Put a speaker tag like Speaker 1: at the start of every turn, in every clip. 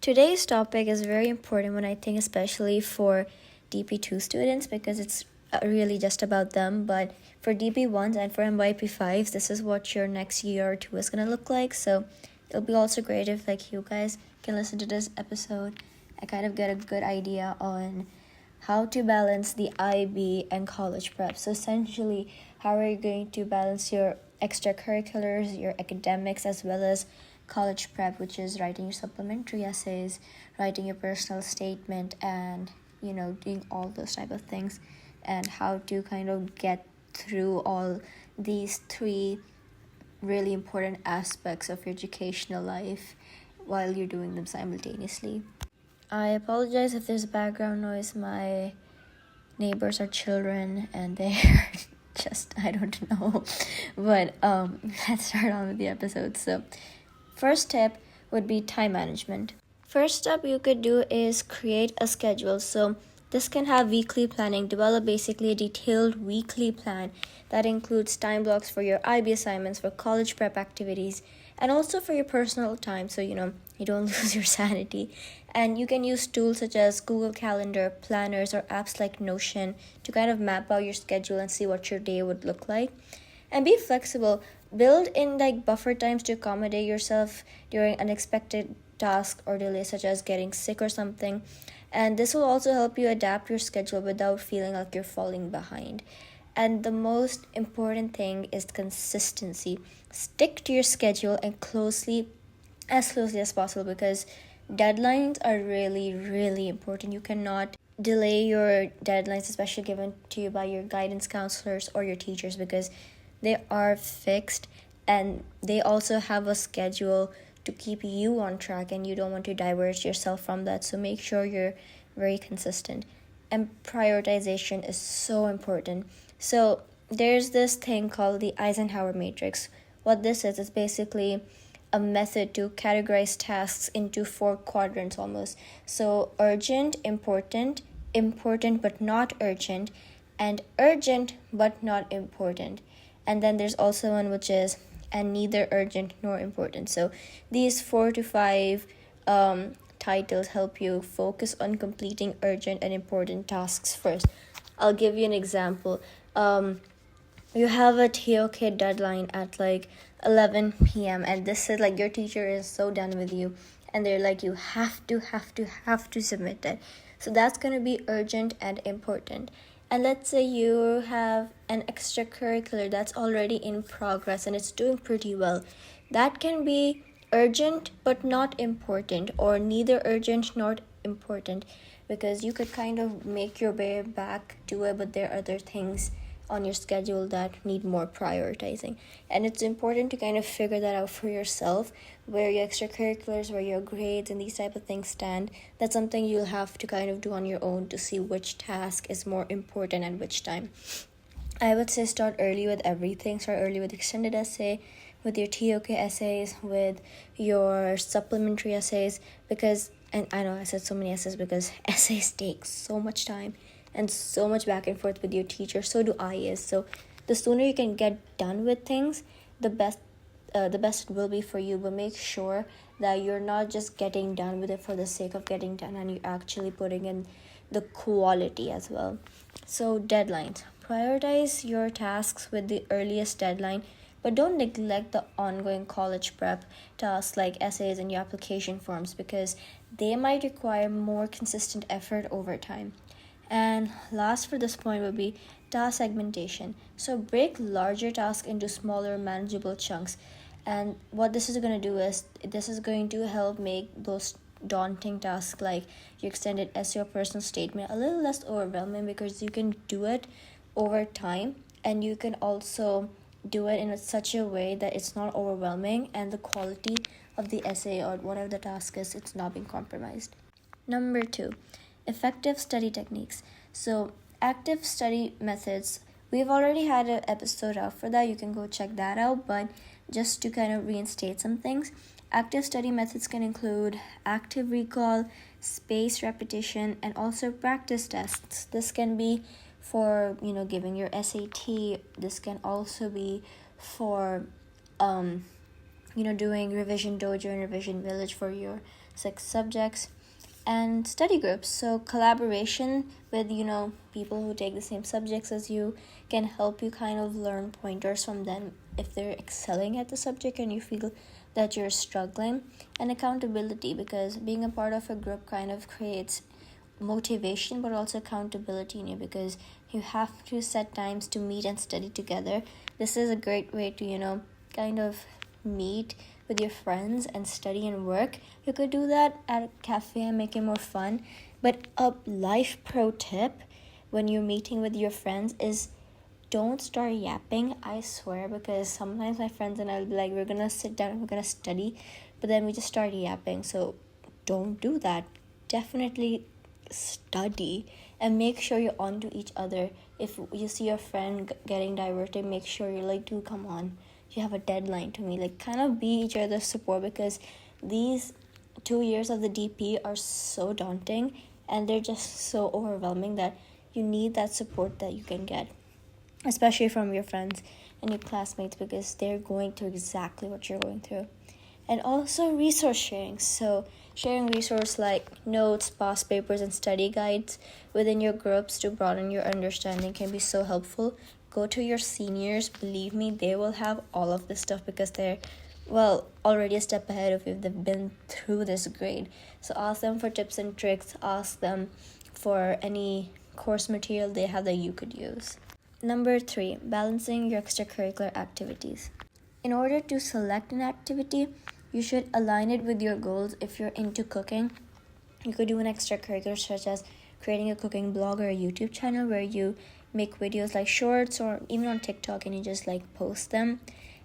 Speaker 1: Today's topic is very important when I think especially for DP2 students because it's really just about them, but for DP1s and for MYP5s, this is what your next year or two is going to look like. So it'll be also great if you guys can listen to this episode and kind of get a good idea on how to balance the IB and college prep. So essentially, how are you going to balance your extracurriculars, your academics, as well as college prep, which is writing your supplementary essays, writing your personal statement, and doing all those type of things, and how to kind of get through all these three really important aspects of your educational life while you're doing them simultaneously. I apologize if there's background noise. My neighbors are children and they're just, I don't know. But let's start on with the episode. So first tip would be time management. First step you could do is create a schedule. So this can have weekly planning. Develop basically a detailed weekly plan that includes time blocks for your IB assignments, for college prep activities, and also for your personal time, so you don't lose your sanity. And you can use tools such as Google Calendar, planners, or apps like Notion to kind of map out your schedule and see what your day would look like. And be flexible. Build in buffer times to accommodate yourself during unexpected tasks or delays, such as getting sick or something. And this will also help you adapt your schedule without feeling like you're falling behind. And the most important thing is consistency. Stick to your schedule and as closely as possible, because deadlines are really, really important. You cannot delay your deadlines, especially given to you by your guidance counselors or your teachers, because they are fixed and they also have a schedule to keep you on track, and you don't want to diverge yourself from that. So make sure you're very consistent. And prioritization is so important. So there's this thing called the Eisenhower matrix. What this is basically a method to categorize tasks into 4 quadrants almost. So urgent, important but not urgent, and urgent but not important. And then there's also one which is and neither urgent nor important. So these 4 to 5 titles help you focus on completing urgent and important tasks first. I'll give you an example. You have a TOK deadline at 11 p.m. and this is your teacher is so done with you and they're you have to submit it. So that's going to be urgent and important. And let's say you have an extracurricular that's already in progress and it's doing pretty well. That can be urgent but not important, or neither urgent nor important, because you could kind of make your way back to it, but there are other things on your schedule that need more prioritizing. And it's important to kind of figure that out for yourself, where your extracurriculars, where your grades and these type of things stand. That's something you'll have to kind of do on your own to see which task is more important and which time. I would say start early with everything. Start early with extended essay, with your TOK essays, with your supplementary essays, because, and I know I said so many essays because essays take so much time and so much back and forth with your teacher. So do IAs. So the sooner you can get done with things, the best it will be for you. But make sure that you're not just getting done with it for the sake of getting done, and you're actually putting in the quality as well. So deadlines. Prioritize your tasks with the earliest deadline, but don't neglect the ongoing college prep tasks like essays and your application forms, because they might require more consistent effort over time. And last for this point would be task segmentation. So break larger tasks into smaller, manageable chunks. And what this is going to do is this is going to help make those daunting tasks like your extended essay or personal statement a little less overwhelming, because you can do it over time, and you can also do it in such a way that it's not overwhelming and the quality of the essay or whatever the task is, it's not being compromised. Number 2, effective study techniques. So active study methods, we've already had an episode out for that. You can go check that out, but just to kind of reinstate some things, active study methods can include active recall, spaced repetition, and also practice tests. This can be for giving your SAT. This can also be for doing revision dojo and revision village for your 6 subjects, and study groups. So collaboration with people who take the same subjects as you can help you kind of learn pointers from them if they're excelling at the subject and you feel that you're struggling. And accountability, because being a part of a group kind of creates motivation but also accountability in you, because you have to set times to meet and study together. This is a great way to kind of meet with your friends and study and work. You could do that at a cafe and make it more fun. But a life pro tip when you're meeting with your friends is don't start yapping. I swear, because sometimes my friends and I'll be like, we're gonna sit down and we're gonna study, but then we just start yapping. So don't do that. Definitely study and make sure you're on to each other. If you see your friend getting diverted, make sure you're like, dude, come on, you have a deadline to me. Like, kind of be each other's support, because these 2 years of the DP are so daunting and they're just so overwhelming that you need that support that you can get, especially from your friends and your classmates, because they're going through exactly what you're going through. And also resource sharing. So sharing resources like notes, past papers, and study guides within your groups to broaden your understanding can be so helpful. Go to your seniors. Believe me, they will have all of this stuff because they're, already a step ahead of you. They've been through this grade. So ask them for tips and tricks. Ask them for any course material they have that you could use. Number 3, balancing your extracurricular activities. In order to select an activity, you should align it with your goals. If you're into cooking, you could do an extracurricular such as creating a cooking blog or a YouTube channel where you make videos like shorts, or even on TikTok, and you just post them.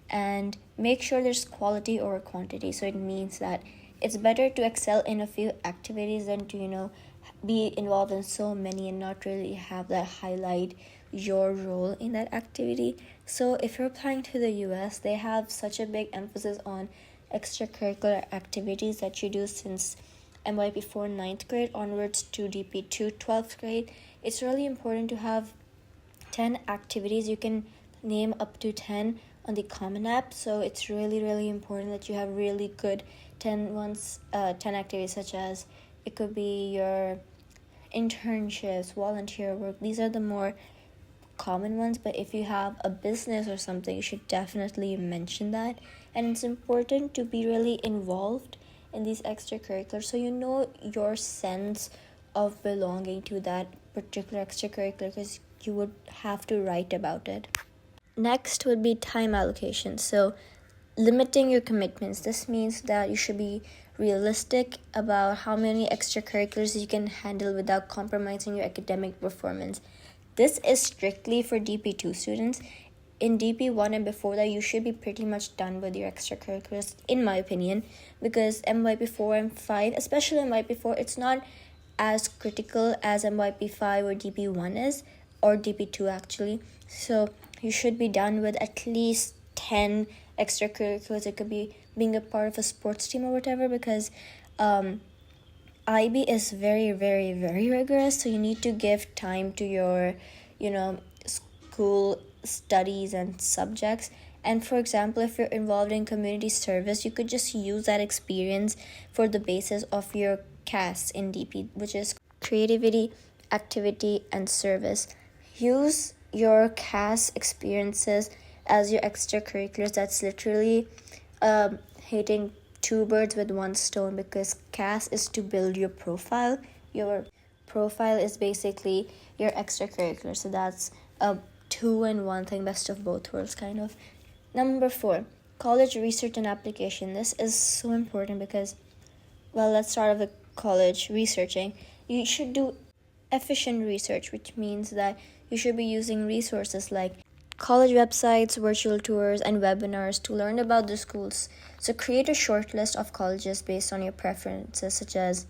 Speaker 1: And make sure there's quality over quantity. So it means that it's better to excel in a few activities than to be involved in so many and not really have that highlight your role in that activity. So if you're applying to the US, they have such a big emphasis on extracurricular activities that you do since MYP4 9th grade onwards to DP2 12th grade. It's really important to have 10 activities. You can name up to 10 on the Common App. So it's really, really important that you have really good 10 activities, such as it could be your internships, volunteer work. These are the more common ones, but if you have a business or something, you should definitely mention that. And it's important to be really involved in these extracurriculars, so you know your sense of belonging to that particular extracurricular, because you would have to write about it. Next would be time allocation. So limiting your commitments. This means that you should be realistic about how many extracurriculars you can handle without compromising your academic performance. This is strictly for DP2 students. In DP1 and before that, you should be pretty much done with your extracurriculars, in my opinion, because MYP4 and 5, especially MYP4, it's not as critical as MYP5 or DP1 is, or DP2 actually. So you should be done with at least 10 extracurriculars. It could be being a part of a sports team or whatever, because IB is very, very, very rigorous, so you need to give time to your, school studies and subjects. And for example, if you're involved in community service, you could just use that experience for the basis of your CAS in DP, which is creativity, activity, and service. Use your CAS experiences as your extracurriculars. That's literally hitting 2 birds with 1 stone, because CAS is to build your profile. Your profile is basically your extracurricular. So that's a 2-in-1 thing, best of both worlds kind of. Number 4, college research and application. This is so important because, let's start with college researching. You should do efficient research, which means that you should be using resources like college websites, virtual tours, and webinars to learn about the schools. So create a short list of colleges based on your preferences, such as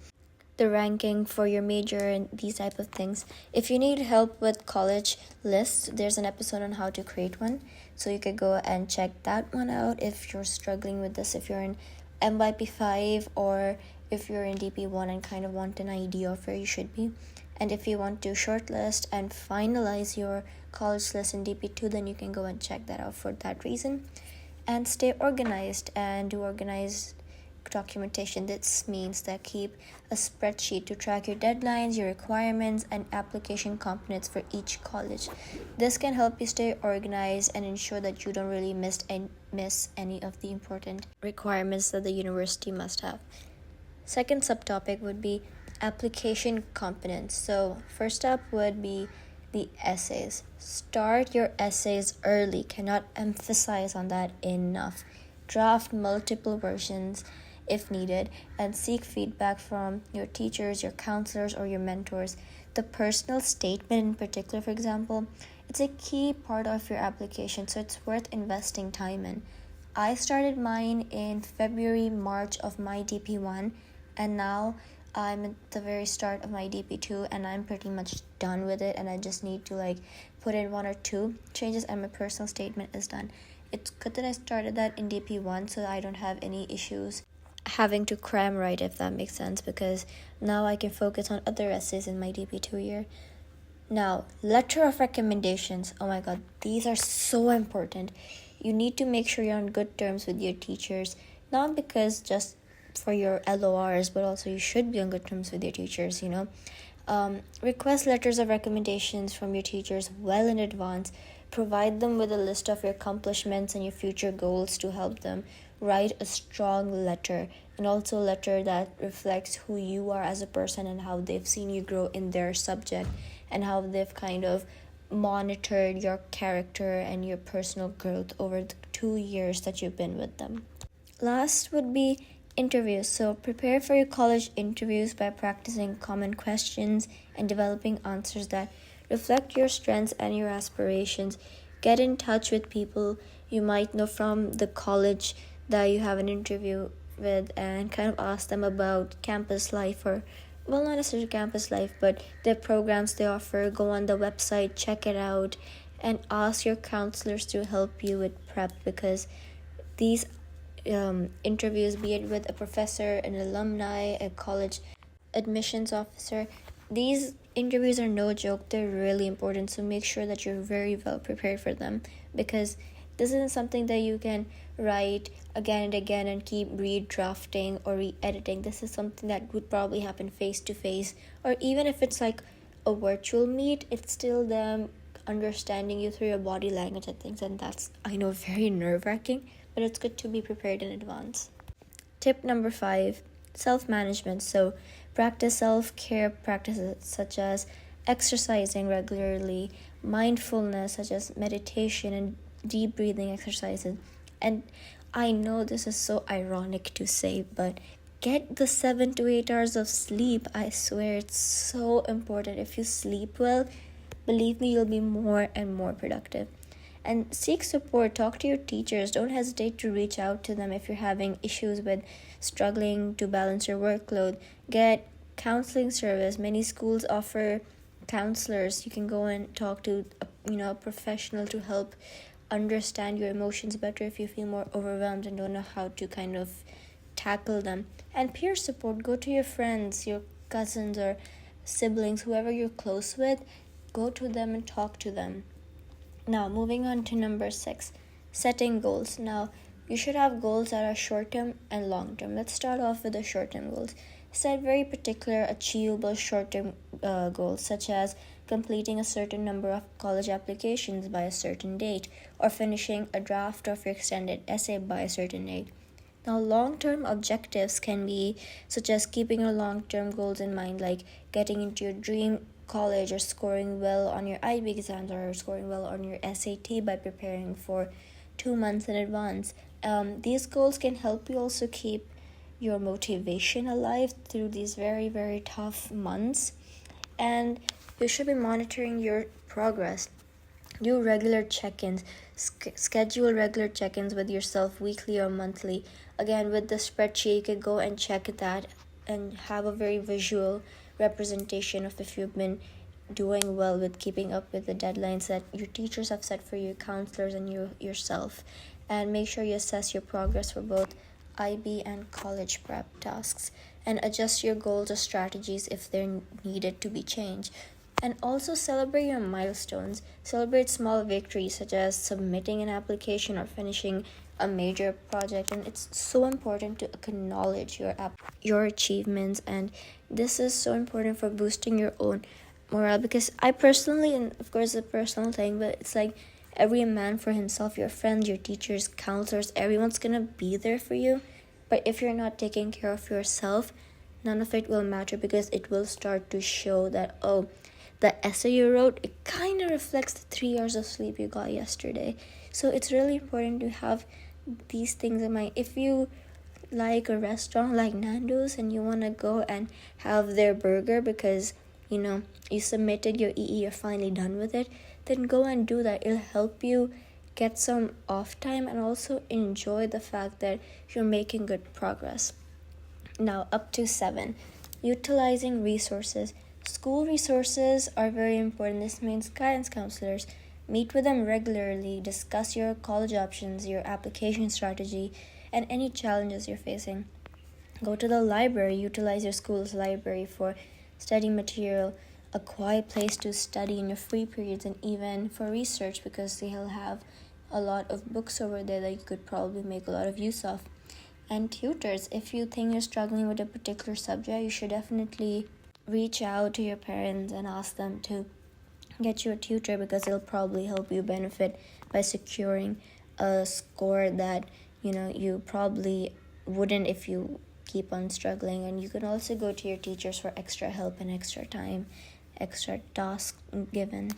Speaker 1: the ranking for your major and these type of things. If you need help with college lists, there's an episode on how to create one. So you could go and check that one out if you're struggling with this, if you're in MYP5 or if you're in DP1 and kind of want an idea of where you should be. And if you want to shortlist and finalize your college list in DP2, then you can go and check that out for that reason. And stay organized and do organized documentation. This means that keep a spreadsheet to track your deadlines, your requirements, and application components for each college. This can help you stay organized and ensure that you don't really miss any of the important requirements that the university must have. Second subtopic would be application components. So first up would be the essays. Start your essays early. Cannot emphasize on that enough. Draft multiple versions if needed and seek feedback from your teachers, your counselors, or your mentors. The personal statement in particular, for example, it's a key part of your application, so it's worth investing time in. I started mine in February, March of my DP1, and now I'm at the very start of my DP2 and I'm pretty much done with it, and I just need to put in 1 or 2 changes and my personal statement is done. It's good that I started that in DP1 so I don't have any issues having to cram write, if that makes sense, because now I can focus on other essays in my DP2 year. Now, letter of recommendations. Oh my god, these are so important. You need to make sure you're on good terms with your teachers, not because just for your LORs, but also you should be on good terms with your teachers, request letters of recommendations from your teachers well in advance. Provide them with a list of your accomplishments and your future goals to help them. Write a strong letter, and also a letter that reflects who you are as a person and how they've seen you grow in their subject and how they've kind of monitored your character and your personal growth over the 2 years that you've been with them. Last would be interviews. So prepare for your college interviews by practicing common questions and developing answers that reflect your strengths and your aspirations. Get in touch with people you might know from the college that you have an interview with and kind of ask them about campus life, or well, not necessarily campus life, but the programs they offer. Go on the website, check it out, and ask your counselors to help you with prep, because these interviews, be it with a professor, an alumni, a college admissions officer, these interviews are no joke. They're really important, so make sure that you're very well prepared for them, because this isn't something that you can write again and again and keep redrafting or re-editing. This is something that would probably happen face to face, or even if it's like a virtual meet, it's still them understanding you through your body language and things, and that's, I know, very nerve-wracking, but it's good to be prepared in advance. Tip number 5, self-management. So practice self-care practices such as exercising regularly, mindfulness such as meditation and deep breathing exercises. And I know this is so ironic to say, but get the 7 to 8 hours of sleep. I swear it's so important. If you sleep well, believe me, you'll be more and more productive. And seek support. Talk to your teachers. Don't hesitate to reach out to them if you're having issues with struggling to balance your workload. Get counseling service. Many schools offer counselors. You can go and talk to a professional to help understand your emotions better if you feel more overwhelmed and don't know how to kind of tackle them. And peer support. Go to your friends, your cousins or siblings, whoever you're close with. Go to them and talk to them. Now, moving on to number 6, setting goals. Now, you should have goals that are short-term and long-term. Let's start off with the short-term goals. Set very particular, achievable short-term goals, such as completing a certain number of college applications by a certain date, or finishing a draft of your extended essay by a certain date. Now, long-term objectives can be such as keeping your long-term goals in mind, like getting into your dream college or scoring well on your IB exams or scoring well on your SAT by preparing for 2 months in advance. These goals can help you also keep your motivation alive through these very, very tough months. And you should be monitoring your progress. Do regular check-ins. Schedule regular check-ins with yourself weekly or monthly. Again, with the spreadsheet, you can go and check that and have a very visual representation of if you've been doing well with keeping up with the deadlines that your teachers have set for you, counselors, and yourself. And make sure you assess your progress for both IB and college prep tasks, and adjust your goals or strategies if they're needed to be changed. And also celebrate your milestones. Celebrate small victories such as submitting an application or finishing a major project. And it's so important to acknowledge your achievements, and this is so important for boosting your own morale, because I personally, and of course it's a personal thing, but it's like every man for himself. Your friends, your teachers, counselors, everyone's gonna be there for you, but if you're not taking care of yourself, none of it will matter, because it will start to show that, oh, the essay you wrote, it kind of reflects the 3 hours of sleep you got yesterday. So it's really important to have these things in mind. If you like a restaurant like Nando's and you want to go and have their burger because you submitted your EE, you're finally done with it, then go and do that. It'll help you get some off time and also enjoy the fact that you're making good progress. Now, up to 7, utilizing resources. School resources are very important. This means guidance counselors. Meet with them regularly, discuss your college options, your application strategy, and any challenges you're facing. Go to the library, utilize your school's library for study material, a quiet place to study in your free periods, and even for research, because they'll have a lot of books over there that you could probably make a lot of use of. And tutors, if you think you're struggling with a particular subject, you should definitely reach out to your parents and ask them to get you a tutor, because it'll probably help you benefit by securing a score that you probably wouldn't if you keep on struggling. And you can also go to your teachers for extra help and extra time, extra tasks given.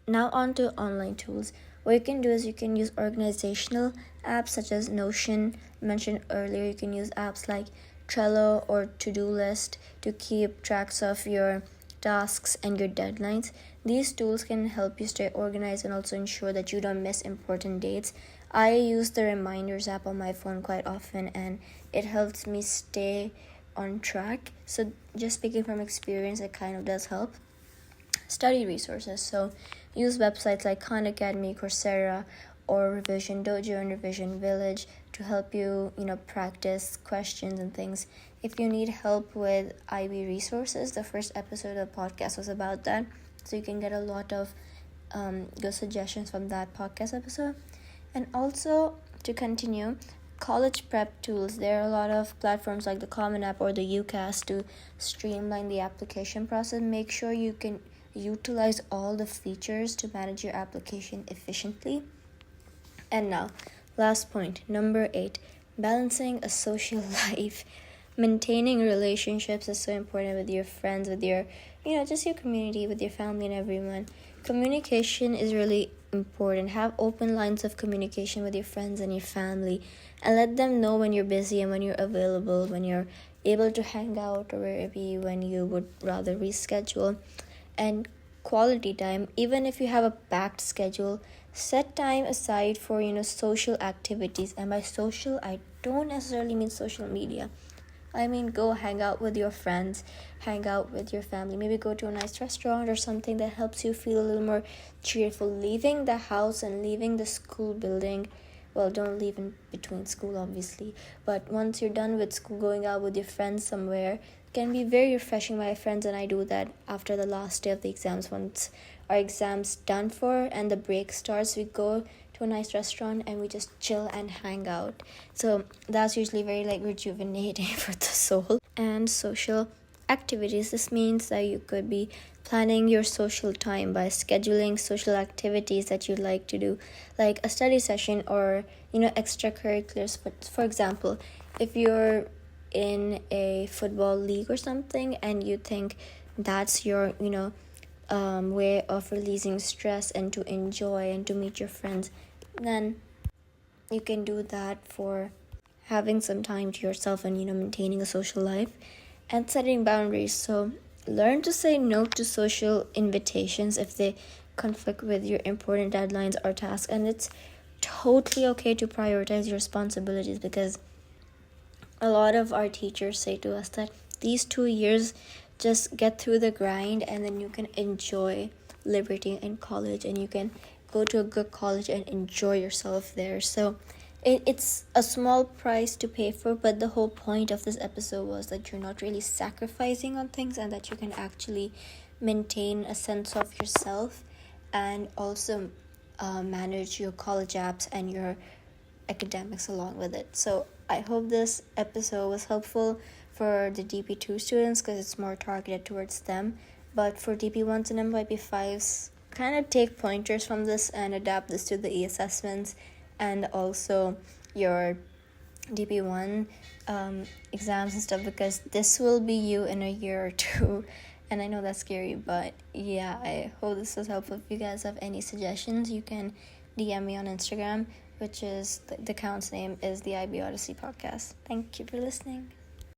Speaker 1: Now on to online tools. What you can do is you can use organizational apps such as Notion, mentioned earlier. You can use apps like Trello or To-Do List to keep tracks of your tasks and your deadlines. These tools can help you stay organized and also ensure that you don't miss important dates. I use the reminders app on my phone quite often, and it helps me stay on track. So just speaking from experience, it kind of does help. Study resources. So use websites like Khan Academy, Coursera, or Revision Dojo and Revision Village to help you, practice questions and things. If you need help with IB resources, the first episode of the podcast was about that. So you can get a lot of good suggestions from that podcast episode. And also, to continue, college prep tools. There are a lot of platforms like the Common App or the UCAS to streamline the application process. Make sure you can utilize all the features to manage your application efficiently. And now, last point, number 8, balancing a social life. Maintaining relationships is so important with your friends, with your, just your community, with your family and everyone. Communication is really important. Have open lines of communication with your friends and your family, and let them know when you're busy and when you're available, when you're able to hang out, or maybe when you would rather reschedule. And quality time, even if you have a packed schedule, set time aside for social activities. And by social, I don't necessarily mean social media. I mean, go hang out with your friends, hang out with your family, maybe go to a nice restaurant or something that helps you feel a little more cheerful. Leaving the house and leaving the school building, well, don't leave in between school, obviously, but once you're done with school, going out with your friends somewhere can be very refreshing. My friends and I do that after the last day of the exams. Once our exams done for and the break starts, we go to a nice restaurant and we just chill and hang out. So that's usually very rejuvenating for the soul. And social activities. This means that you could be planning your social time by scheduling social activities that you'd like to do, like a study session or extracurriculars. But for example, if you're in a football league or something and you think that's your way of releasing stress and to enjoy and to meet your friends, then you can do that for having some time to yourself and maintaining a social life and setting boundaries. So learn to say no to social invitations if they conflict with your important deadlines or tasks. And it's totally okay to prioritize your responsibilities, because a lot of our teachers say to us that these 2 years, just get through the grind and then you can enjoy liberty in college and you can go to a good college and enjoy yourself there. So it's a small price to pay for, but the whole point of this episode was that you're not really sacrificing on things and that you can actually maintain a sense of yourself and also manage your college apps and your academics along with it. So I hope this episode was helpful for the DP2 students because it's more targeted towards them. But for DP1s and MYP5s, kind of take pointers from this and adapt this to the e-assessments and also your DP1 exams and stuff, because this will be you in a year or two. And I know that's scary, but yeah, I hope this was helpful. If you guys have any suggestions, you can DM me on Instagram, which is the account's name is the IB Odyssey Podcast. Thank you for listening.